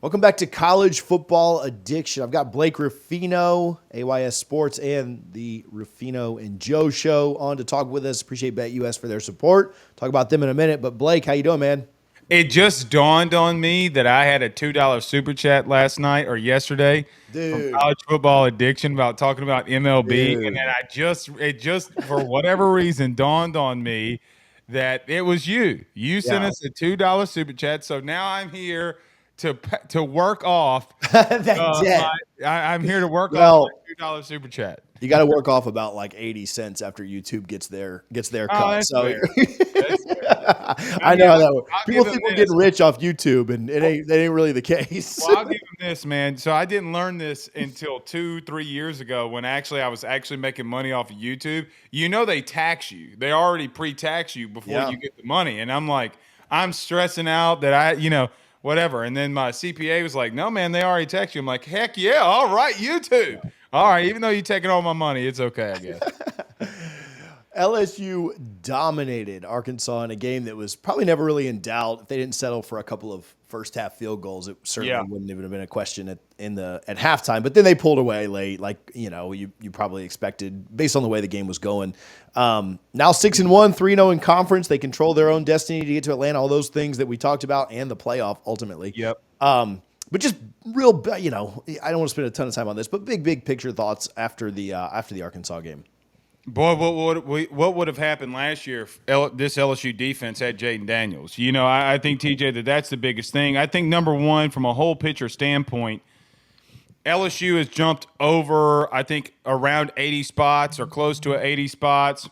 Welcome back to College Football Addiction. I've got Blake Ruffino, AYS Sports, and the Ruffino and Joe Show on to talk with us. Appreciate BetUS for their support. Talk about them in a minute. But Blake, how you doing, man? It just dawned on me that I had a $2 super chat last night or yesterday from Dude, College Football Addiction about talking about MLB, and then dude. it just for whatever reason dawned on me that it was you. You sent Yeah. us a $2 super chat, so now I'm here to work off. That debt. I'm here to work off Well, my $2 super chat. you got to work off about like 80 cents after YouTube gets their Oh, cut. that's So fair. That's fair. I I mean, know how that works. I'll People give him think we're this. getting rich off YouTube, and that ain't really the case. Well, I'll give him this, man. So I didn't learn this until 2-3 years ago when I was actually making money off of YouTube. You know, they tax you. They already pre-tax you before Yeah. you get the money. And I'm like, I'm stressing out that whatever. And then my CPA was like, no, man, they already tax you. I'm like, heck yeah. All right, YouTube. All right. Even though you're taking all my money, it's okay, I guess. LSU dominated Arkansas in a game that was probably never really in doubt. If they didn't settle for a couple of first half field goals, it certainly Yeah. wouldn't even have been a question at halftime. But then they pulled away late, like you probably expected based on the way the game was going. Now 6-1, 3-0 in conference. They control their own destiny to get to Atlanta. All those things that we talked about and the playoff ultimately. Yep. But just real, I don't want to spend a ton of time on this, but big picture thoughts after the Arkansas game. Boy, what would have happened last year if this LSU defense had Jaden Daniels? I think, TJ, that's the biggest thing. I think, number one, from a whole picture standpoint, LSU has jumped over, I think, around 80 spots or close to 80 spots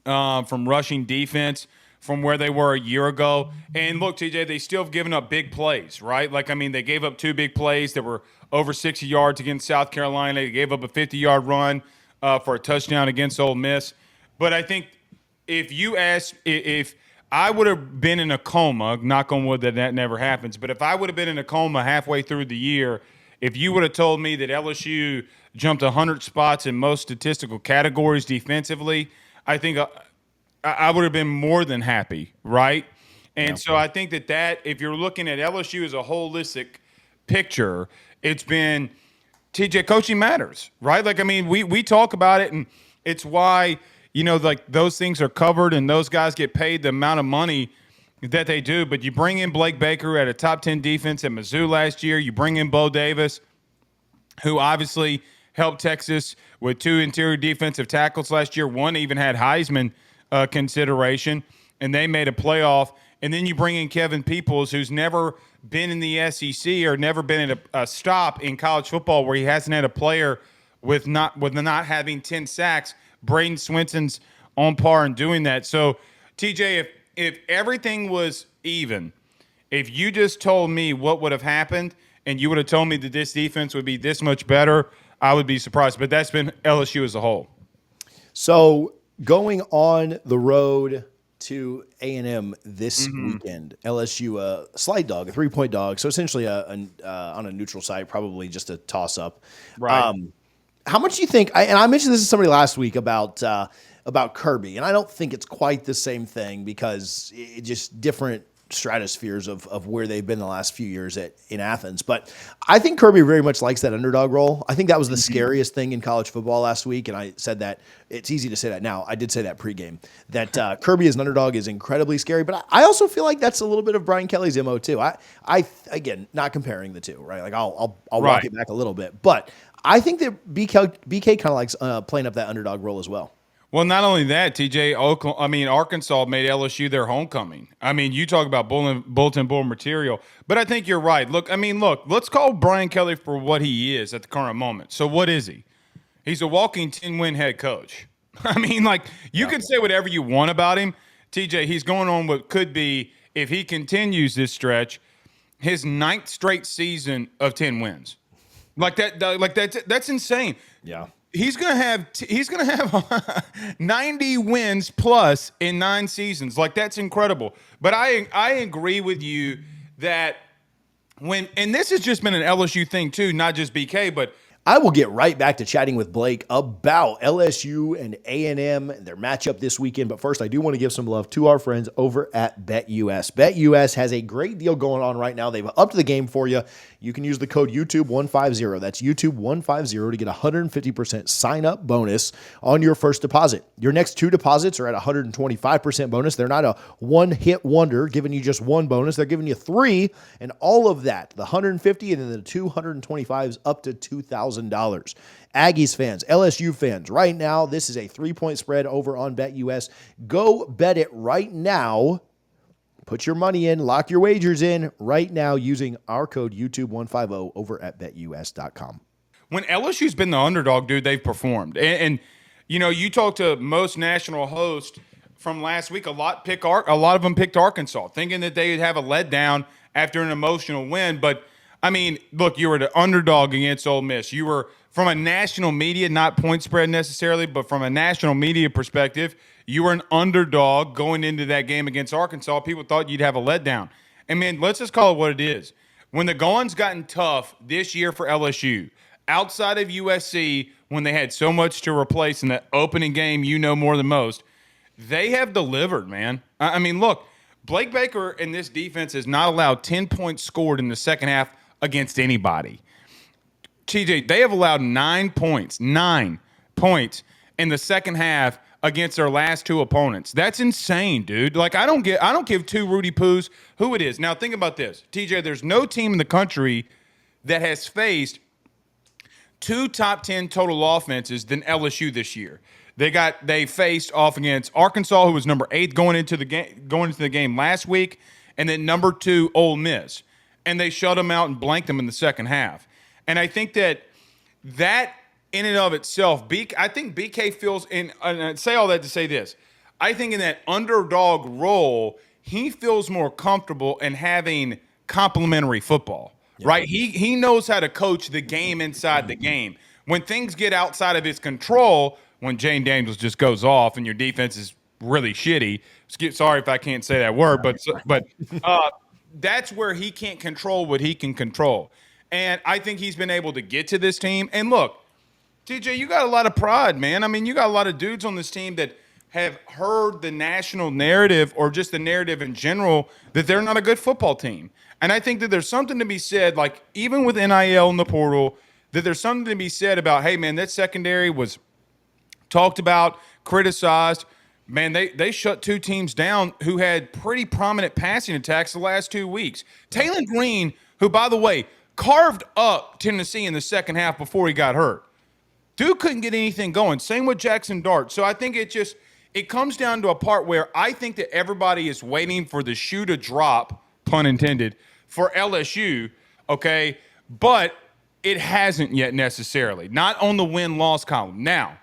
from rushing defense from where they were a year ago. And look, TJ, they still have given up big plays, right? They gave up 2 big plays that were over 60 yards against South Carolina. They gave up a 50-yard run for a touchdown against Ole Miss. But I think if I would have been in a coma, knock on wood that never happens, but if I would have been in a coma halfway through the year, if you would have told me that LSU jumped 100 spots in most statistical categories defensively, I think I would have been more than happy, right? And so I think that if you're looking at LSU as a holistic picture, it's been – TJ, coaching matters, right? We talk about it, and it's why, those things are covered and those guys get paid the amount of money that they do. But you bring in Blake Baker, who had a top 10 defense at Mizzou last year. You bring in Bo Davis, who obviously helped Texas with 2 interior defensive tackles last year. One even had Heisman consideration, and they made a playoff. And then you bring in Kevin Peoples, who's never been in the SEC or never been at a stop in college football where he hasn't had a player with not having 10 sacks. Braden Swenson's on par in doing that. So, TJ, if everything was even, if you just told me what would have happened and you would have told me that this defense would be this much better, I would be surprised. But that's been LSU as a whole. So going on the road to A&M this weekend, LSU a slight dog, a 3-point dog. So essentially on a neutral side, probably just a toss up. Right. How much do you think? And I mentioned this to somebody last week about Kirby, and I don't think it's quite the same thing because it just different stratospheres of where they've been the last few years in Athens. But I think Kirby very much likes that underdog role. I think that was the scariest thing in college football last week. And I said that it's easy to say that now. I did say that pregame that Kirby as an underdog is incredibly scary. But I also feel like that's a little bit of Brian Kelly's MO too. I again, not comparing the two, right? Like I'll walk it back a little bit, but I think that BK kind of likes playing up that underdog role as well. Well, not only that, TJ, Arkansas made LSU their homecoming. You talk about bulletin board material, but I think you're right. Look, let's call Brian Kelly for what he is at the current moment. So what is he? He's a walking 10-win head coach. You can say whatever you want about him. TJ, he's going on what could be, if he continues this stretch, his 9th straight season of 10 wins. That's insane. Yeah. He's gonna have 90 wins plus in 9 seasons. That's incredible. But I agree with you that and this has just been an LSU thing too, not just BK, but I will get right back to chatting with Blake about LSU and A&M and their matchup this weekend. But first, I do want to give some love to our friends over at BetUS. BetUS has a great deal going on right now. They've upped the game for you. You can use the code YouTube150. That's YouTube150 to get a 150% sign-up bonus on your first deposit. Your next 2 deposits are at 125% bonus. They're not a one-hit wonder giving you just one bonus. They're giving you 3, and all of that, the 150 and then the 225s up to $2,000. Aggies fans, LSU fans, right now, this is a 3-point spread over on BetUS. Go bet it right now. Put your money in, lock your wagers in right now using our code YouTube150 over at betus.com. When LSU's been the underdog, dude, they've performed. And you know, you talk to most national hosts from last week, a lot of them picked Arkansas, thinking that they'd have a letdown after an emotional win. But I mean, look, you were the underdog against Ole Miss. You were, from a national media, not point spread necessarily, but from a national media perspective, you were an underdog going into that game against Arkansas. People thought you'd have a letdown. And, man, let's just call it what it is. When the going's gotten tough this year for LSU, outside of USC, when they had so much to replace in that opening game, you know more than most, they have delivered, man. I mean, look, Blake Baker and this defense has not allowed 10 points scored in the second half against anybody. TJ, they have allowed 9 points in the second half against their last 2 opponents. That's insane, dude. Like, I don't give 2 Rudy Poos who it is. Now, think about this. TJ, there's no team in the country that has faced 2 top 10 total offenses than LSU this year. They faced off against Arkansas, who was number 8 going into the game last week, and then number 2 Ole Miss. And they shut them out and blanked them in the second half. And I think that in and of itself, I think BK feels in. And I say all that to say this: I think in that underdog role, he feels more comfortable in having complimentary football. Yeah. Right? He knows how to coach the game inside the game. When things get outside of his control, when Jane Daniels just goes off and your defense is really shitty. Sorry if I can't say that word, but that's where he can't control what he can control. And I think he's been able to get to this team. And look, TJ, you got a lot of pride, man. I mean, you got a lot of dudes on this team that have heard the national narrative or just the narrative in general that they're not a good football team. And I think that there's something to be said, like even with NIL in the portal, that there's something to be said about, hey, man, that secondary was talked about, criticized. Man, they shut 2 teams down who had pretty prominent passing attacks the last 2 weeks. Taylor Green, who, by the way, carved up Tennessee in the second half before he got hurt. Dude couldn't get anything going. Same with Jackson Dart. So I think it comes down to a part where I think that everybody is waiting for the shoe to drop, pun intended, for LSU, okay? But it hasn't yet necessarily. Not on the win-loss column. Now,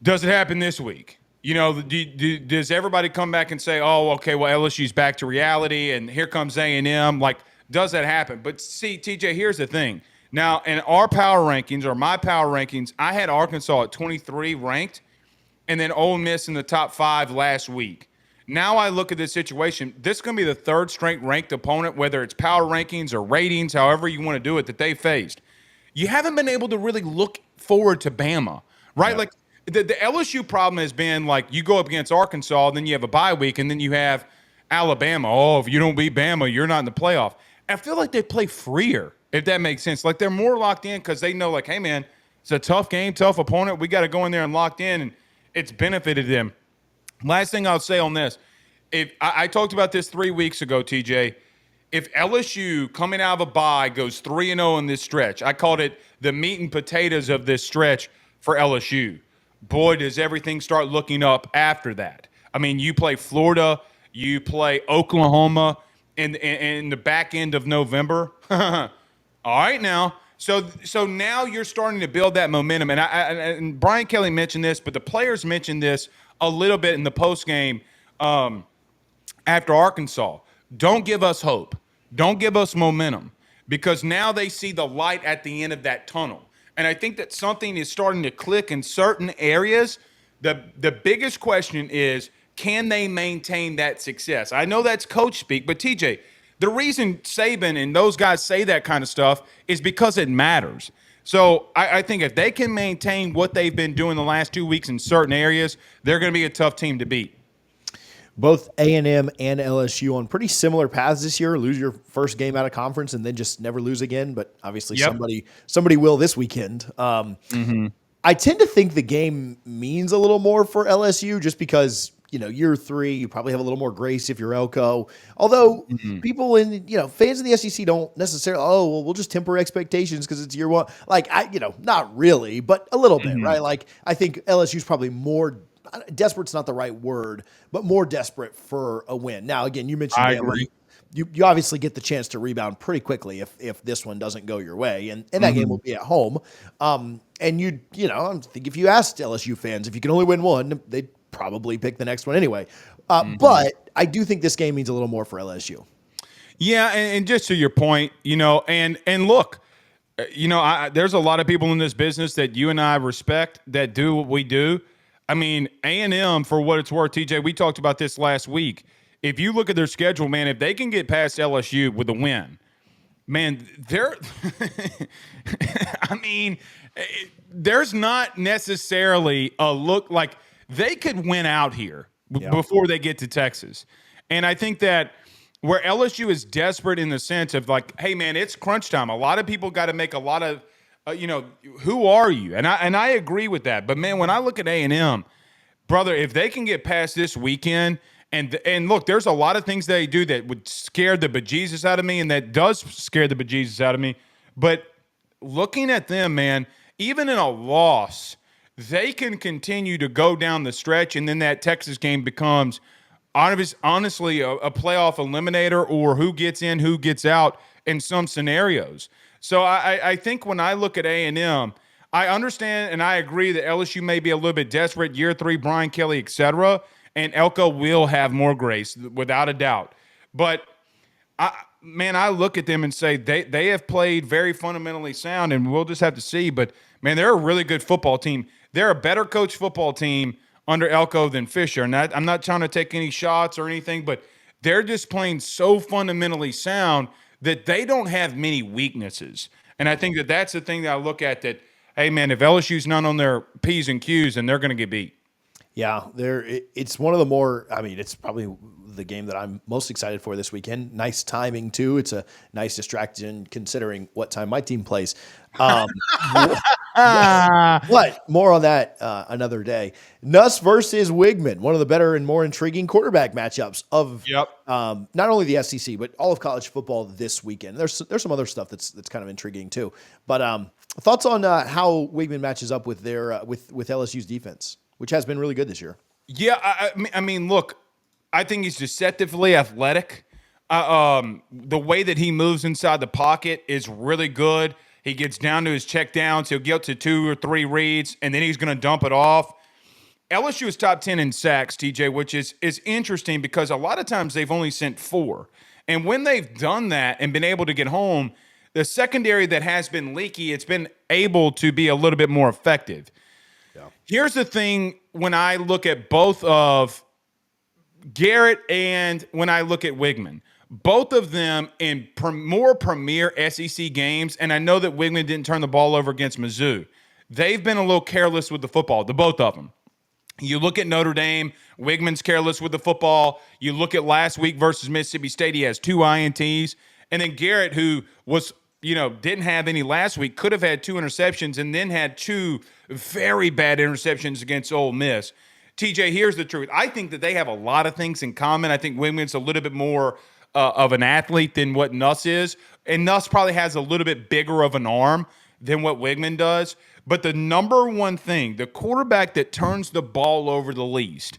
does it happen this week? You know, does everybody come back and say, oh, okay, well, LSU's back to reality, and here comes A&M? Like, does that happen? But see, TJ, here's the thing. Now, in our power rankings, or my power rankings, I had Arkansas at 23 ranked, and then Ole Miss in the top 5 last week. Now I look at this situation. This is going to be the 3rd straight ranked opponent, whether it's power rankings or ratings, however you want to do it, that they faced. You haven't been able to really look forward to Bama, right? Yeah. Like, the LSU problem has been, like, you go up against Arkansas, then you have a bye week, and then you have Alabama. Oh, if you don't beat Bama, you're not in the playoff. I feel like they play freer, if that makes sense. Like, they're more locked in because they know, like, hey, man, it's a tough game, tough opponent. We got to go in there and locked in, and it's benefited them. Last thing I'll say on this, if I talked about this 3 weeks ago, TJ. If LSU, coming out of a bye, goes 3-0 in this stretch, I called it the meat and potatoes of this stretch for LSU. Boy, does everything start looking up after that. I mean, you play Florida, you play Oklahoma in the back end of November. All right, now. So now you're starting to build that momentum. And Brian Kelly mentioned this, but the players mentioned this a little bit in the postgame after Arkansas. Don't give us hope. Don't give us momentum, because now they see the light at the end of that tunnel. And I think that something is starting to click in certain areas. The biggest question is, can they maintain that success? I know that's coach speak, but TJ, the reason Saban and those guys say that kind of stuff is because it matters. So I think if they can maintain what they've been doing the last 2 weeks in certain areas, they're going to be a tough team to beat. Both A&M and LSU on pretty similar paths this year. Lose your first game out of conference and then just never lose again. But obviously, Yep. somebody will this weekend. I tend to think the game means a little more for LSU just because, year three, you probably have a little more grace if you're Elko. Although people fans in the SEC don't necessarily, we'll just temper expectations because it's year one. Like, not really, but a little bit, right? Like, I think LSU's probably more desperate's not the right word, but more desperate for a win. Now, again, you mentioned I Bama. agree. You obviously get the chance to rebound pretty quickly if this one doesn't go your way, and that game will be at home. And I think if you asked LSU fans if you can only win one, they'd probably pick the next one anyway. But I do think this game means a little more for LSU. Yeah, and just to your point, and look, there's a lot of people in this business that you and I respect that do what we do. I mean, A&M, for what it's worth, TJ, we talked about this last week. If you look at their schedule, man, if they can get past LSU with a win, man, they're I mean, there's not necessarily a look like they could win out here before they get to Texas. And I think that where LSU is desperate in the sense of like, hey, man, it's crunch time. A lot of people got to make a lot of, who are you? And I agree with that. But, man, when I look at A&M, brother, if they can get past this weekend, and look, there's a lot of things they do that would scare the bejesus out of me, and that does scare the bejesus out of me. But looking at them, man, even in a loss, they can continue to go down the stretch, and then that Texas game becomes honestly a playoff eliminator or who gets in, who gets out in some scenarios. So I think when I look at A&M, I understand and I agree that LSU may be a little bit desperate, year three, Brian Kelly, et cetera, and Elko will have more grace without a doubt. But, I look at them and say they have played very fundamentally sound, and we'll just have to see. But, man, they're a really good football team. They're a better coached football team under Elko than Fisher. And I'm not trying to take any shots or anything, but they're just playing so fundamentally sound that they don't have many weaknesses. And I think that that's the thing that I look at that, hey, man, if LSU's not on their P's and Q's, then they're going to get beat. Yeah, it's one of the more, it's probably the game that I'm most excited for this weekend. Nice timing, too. It's a nice distraction considering what time my team plays. But more on that another day. Nuss versus Wigman, one of the better and more intriguing quarterback matchups of not only the SEC, but all of college football this weekend. There's some other stuff that's kind of intriguing, too. But thoughts on how Wigman matches up with their with LSU's defense, which has been really good this year. Yeah, I mean, look, I think he's deceptively athletic. The way that he moves inside the pocket is really good. He gets down to his check downs. He'll get to 2 or 3 reads, and then he's going to dump it off. LSU is top 10 in sacks, TJ, which is interesting because a lot of times they've only sent 4. And when they've done that and been able to get home, the secondary that has been leaky, it's been able to be a little bit more effective. Here's the thing when I look at both of Garrett and when I look at Wigman, both of them in more premier SEC games, and I know that Wigman didn't turn the ball over against Mizzou. They've been a little careless with the football, the both of them. You look at Notre Dame, Wigman's careless with the football. You look at last week versus Mississippi State, he has 2 INTs. And then Garrett, who was didn't have any last week, could have had 2 interceptions and then had 2 very bad interceptions against Ole Miss. TJ, here's the truth. I think that they have a lot of things in common. I think Wigman's a little bit more of an athlete than what Nuss is. And Nuss probably has a little bit bigger of an arm than what Wigman does. But the number one thing, the quarterback that turns the ball over the least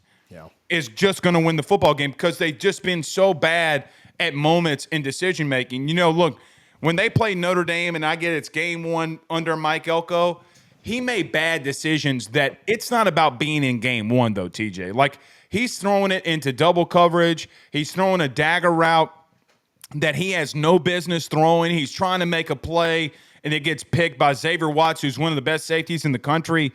is just going to win the football game because they've just been so bad at moments in decision-making. Look, when they play Notre Dame, and I get it's game 1 under Mike Elko, he made bad decisions that it's not about being in game 1, though, TJ. Like, he's throwing it into double coverage. He's throwing a dagger route that he has no business throwing. He's trying to make a play, and it gets picked by Xavier Watts, who's one of the best safeties in the country.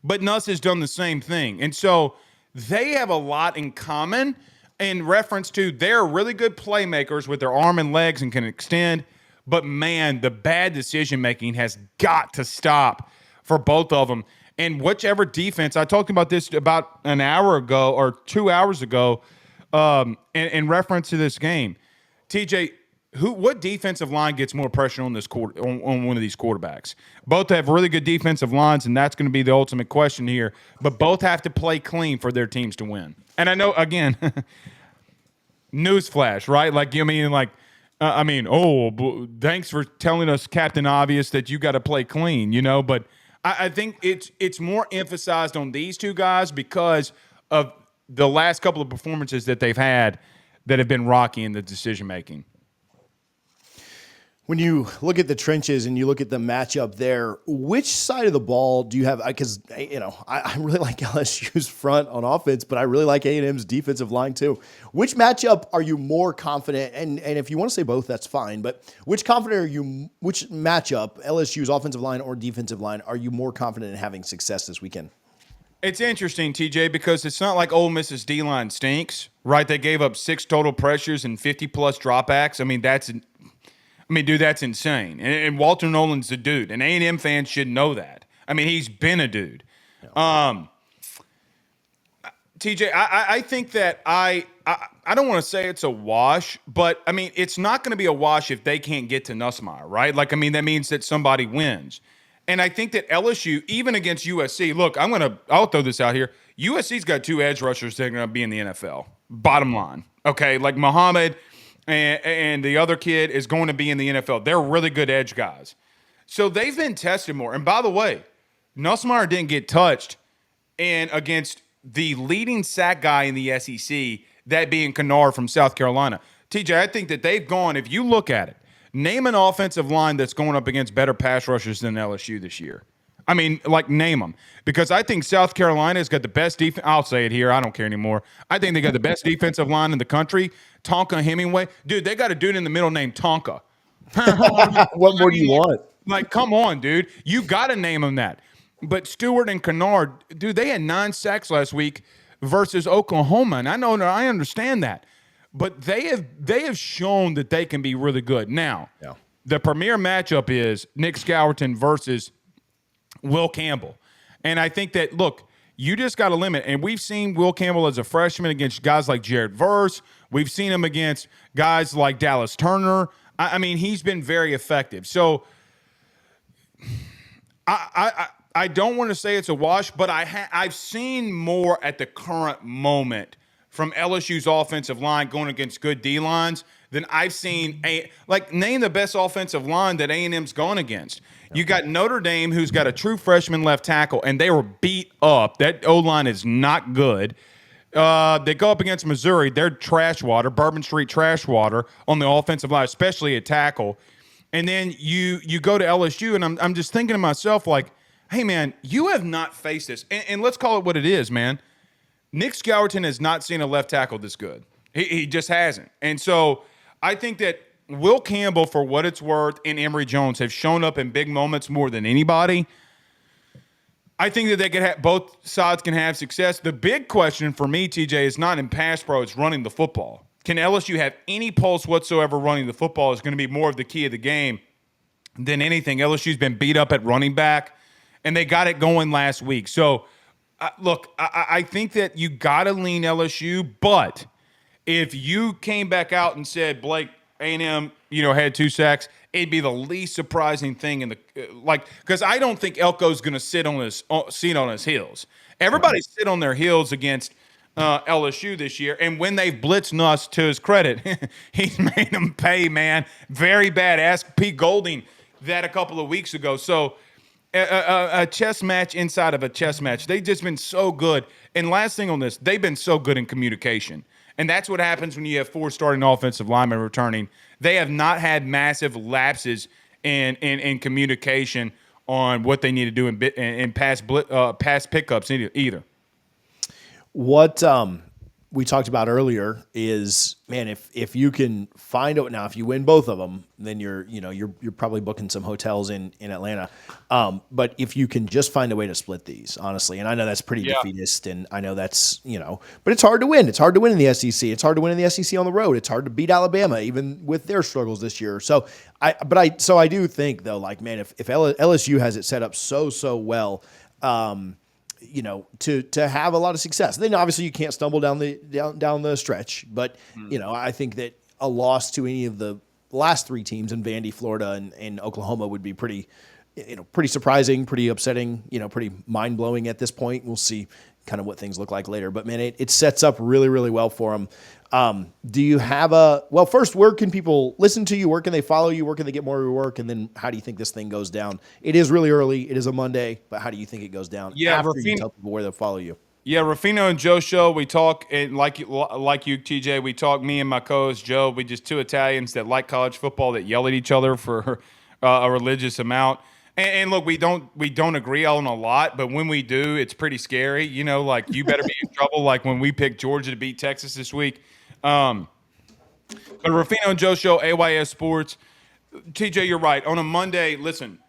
But Nuss has done the same thing. And so they have a lot in common in reference to they're really good playmakers with their arm and legs and can extend. But, man, the bad decision-making has got to stop for both of them. And whichever defense, I talked about this about an hour ago or 2 hours ago in reference to this game. TJ, what defensive line gets more pressure on this on one of these quarterbacks? Both have really good defensive lines, and that's going to be the ultimate question here. But both have to play clean for their teams to win. And I know, again, newsflash, right? Like, you mean, like, thanks for telling us, Captain Obvious, that you got to play clean, But I think it's more emphasized on these two guys because of the last couple of performances that they've had that have been rocky in the decision making. When you look at the trenches and you look at the matchup there, which side of the ball do you have? Because I really like LSU's front on offense, but I really like A&M's defensive line too. Which matchup are you more confident? And if you want to say both, that's fine. But which matchup, LSU's offensive line or defensive line, are you more confident in having success this weekend? It's interesting, TJ, because it's not like Ole Miss's D-line stinks, right? They gave up 6 total pressures and 50-plus dropbacks. Dude, that's insane. And Walter Nolan's a dude. And A&M fans should know that. He's been a dude. Yeah. TJ, I think that I don't want to say it's a wash, but, it's not going to be a wash if they can't get to Nussmeier, right? That means that somebody wins. And I think that LSU, even against USC, look, I'll throw this out here. USC's got 2 edge rushers that are going to be in the NFL. Bottom line. Okay, like Muhammad and the other kid is going to be in the NFL. They're really good edge guys. So they've been tested more. And by the way, Nussmeier didn't get touched against the leading sack guy in the SEC, that being Kennard from South Carolina. TJ, I think that they've gone, if you look at it, name an offensive line that's going up against better pass rushers than LSU this year. Name them. Because I think South Carolina's got the best defense. I'll say it here. I don't care anymore. I think they got the best defensive line in the country. Tonka Hemingway. Dude, they got a dude in the middle named Tonka. What more do you want? Come on, dude. You got to name them that. But Stewart and Kennard, dude, they had 9 sacks last week versus Oklahoma. And I understand that. But they have shown that they can be really good. Now, The premier matchup is Nick Scourton versus Will Campbell. And I think that, look, you just got to limit. And we've seen Will Campbell as a freshman against guys like Jared Verse. We've seen him against guys like Dallas Turner. He's been very effective. So I don't want to say it's a wash, but I've seen more at the current moment from LSU's offensive line going against good D-lines than I've seen. Name the best offensive line that A&M's gone against. You got Notre Dame, who's got a true freshman left tackle, and they were beat up. That O-line is not good. They go up against Missouri. They're trash water, Bourbon Street trash water on the offensive line, especially at tackle. And then you go to LSU, and I'm just thinking to myself, hey, man, you have not faced this. And let's call it what it is, man. Nick Scourton has not seen a left tackle this good. He just hasn't. And so I think that Will Campbell, for what it's worth, and Emory Jones have shown up in big moments more than anybody. I think that they could have, both sides can have success. The big question for me, TJ, is not in pass pro, it's running the football. Can LSU have any pulse whatsoever running the football is going to be more of the key of the game than anything. LSU's been beat up at running back, and they got it going last week. So, look, I think that you got to lean LSU, but if you came back out and said, Blake, A&M, had 2 sacks, it'd be the least surprising thing in the because I don't think Elko's going to sit on his heels. Everybody sit on their heels against LSU this year, and when they've blitzed Nuss, to his credit, he's made them pay, man. Very bad. Ask Pete Golding that a couple of weeks ago. So a chess match inside of a chess match. They've just been so good. And last thing on this, they've been so good in communication. And that's what happens when you have 4 starting offensive linemen returning. They have not had massive lapses in communication on what they need to do in pass pickups either. What we talked about earlier is, man, if you can find out now, if you win both of them, then you're probably booking some hotels in Atlanta. But if you can just find a way to split these, honestly, and I know that's pretty defeatist, and I know that's, but it's hard to win. It's hard to win in the SEC. It's hard to win in the SEC on the road. It's hard to beat Alabama, even with their struggles this year. So I do think though, like, man, if LSU has it set up so well, to have a lot of success. Then obviously you can't stumble down the stretch, but I think that a loss to any of the last three teams in Vandy, Florida, and Oklahoma would be pretty surprising, pretty upsetting, pretty mind blowing at this point. We'll see kind of what things look like later, but man, it sets up really, really well for them. Do you have first, where can people listen to you? Where can they follow you? Where can they get more of your work? And then how do you think this thing goes down? It is really early. It is a Monday, but how do you think it goes down after you tell people where they'll follow you? Yeah, Ruffino and Joe show, we talk, and like you, TJ, we talk, me and my co-host Joe, we just two Italians that like college football that yell at each other for a religious amount. And look, we don't agree on a lot, but when we do, it's pretty scary. Like, you better be in trouble. Like when we picked Georgia to beat Texas this week. But Ruffino and Joe show, AYS Sports. TJ, you're right. On a Monday, listen,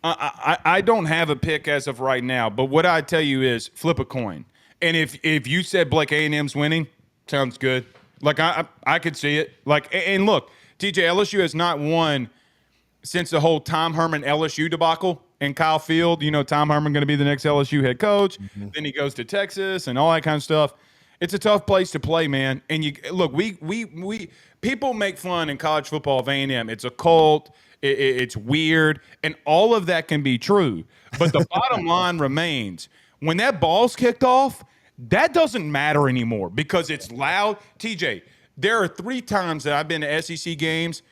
I don't have a pick as of right now, but what I tell you is flip a coin. And if you said Blake A&M's winning, sounds good. Like I could see it. Like, and look, TJ, LSU has not won since the whole Tom Herman LSU debacle and Kyle Field. Tom Herman going to be the next LSU head coach. Mm-hmm. Then he goes to Texas and all that kind of stuff. It's a tough place to play, man. And you look, we people make fun in college football of A&M. It's a cult. It's weird, and all of that can be true. But the bottom line remains: when that ball's kicked off, that doesn't matter anymore because it's loud. TJ, there are 3 times that I've been to SEC games,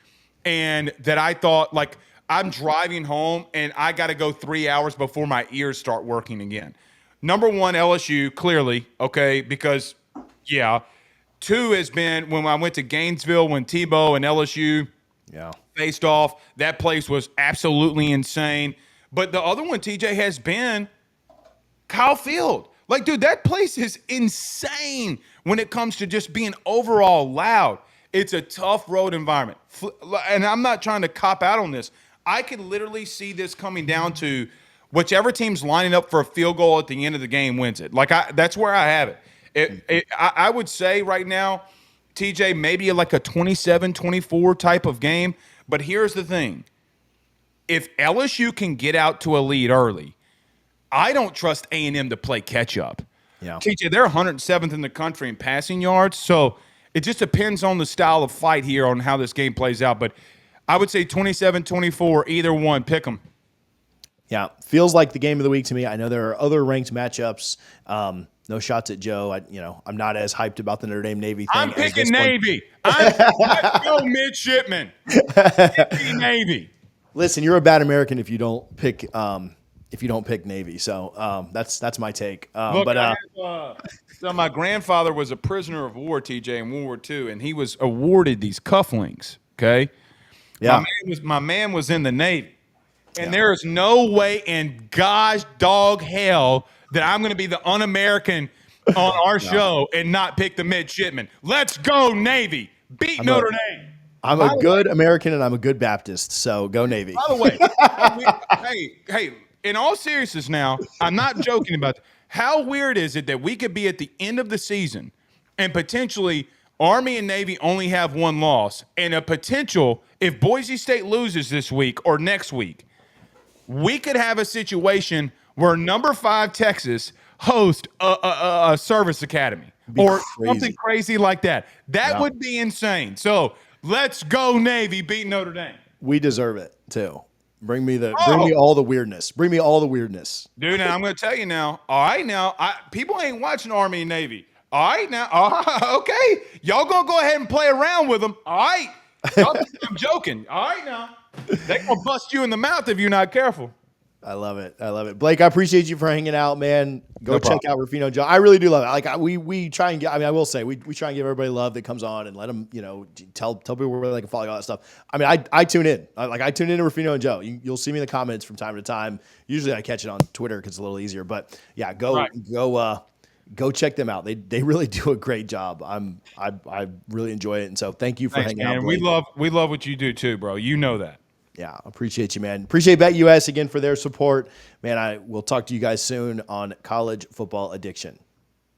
and that I thought, like, I'm driving home and I got to go 3 hours before my ears start working again. Number 1, LSU, clearly, okay, because, yeah. 2 has been when I went to Gainesville when Tebow and LSU faced off. That place was absolutely insane. But the other one, TJ, has been Kyle Field. Like, dude, that place is insane when it comes to just being overall loud. It's a tough road environment. And I'm not trying to cop out on this. I could literally see this coming down to whichever team's lining up for a field goal at the end of the game wins it. Like, that's where I have it. I would say right now, TJ, maybe like a 27-24 type of game. But here's the thing. If LSU can get out to a lead early, I don't trust A&M to play catch-up. Yeah. TJ, they're 107th in the country in passing yards, so it just depends on the style of fight here on how this game plays out. But I would say 27-24, either one, pick them. Yeah, feels like the game of the week to me. I know there are other ranked matchups. No shots at Joe. I'm not as hyped about the Notre Dame Navy thing. I'm picking Navy. Let's go midshipman. Navy. Listen, you're a bad American if you don't pick Navy. So that's my take. Look, so my grandfather was a prisoner of war, TJ, in World War II, and he was awarded these cufflinks. Okay, yeah, my man was in the Navy, and there is no way in gosh dog hell that I'm going to be the un-American on our show and not pick the midshipman. Let's go Navy. Beat Notre Dame. I'm a good American and I'm a good Baptist, so go Navy. By the way, hey, in all seriousness now, I'm not joking about that. How weird is it that we could be at the end of the season and potentially Army and Navy only have 1 loss, and a potential, if Boise State loses this week or next week, we could have a situation where number 5 Texas host a service academy or something crazy like that. That would be insane. So let's go Navy, beat Notre Dame. We deserve it too. Bring me all the weirdness. Bring me all the weirdness. Dude, now I'm going to tell you now. All right, now, people ain't watching Army and Navy. All right, now. Okay. Y'all going to go ahead and play around with them. All right. I'm joking. All right, now. They're going to bust you in the mouth if you're not careful. I love it. Blake, I appreciate you for hanging out, man. Go check out Ruffino Joe. I really do love it. Like, we try and get, I will say, we try and give everybody love that comes on and let them, tell people where they can follow all that stuff. I tune in. I tune in to Ruffino and Joe. You'll see me in the comments from time to time. Usually I catch it on Twitter because it's a little easier. But yeah, go go check them out. They really do a great job. I really enjoy it, and so thank you for Thanks, hanging out, man. Blake. We love what you do too, bro. You know that. Yeah, appreciate you, man. Appreciate Bet US again for their support, man. I will talk to you guys soon on College Football Addiction.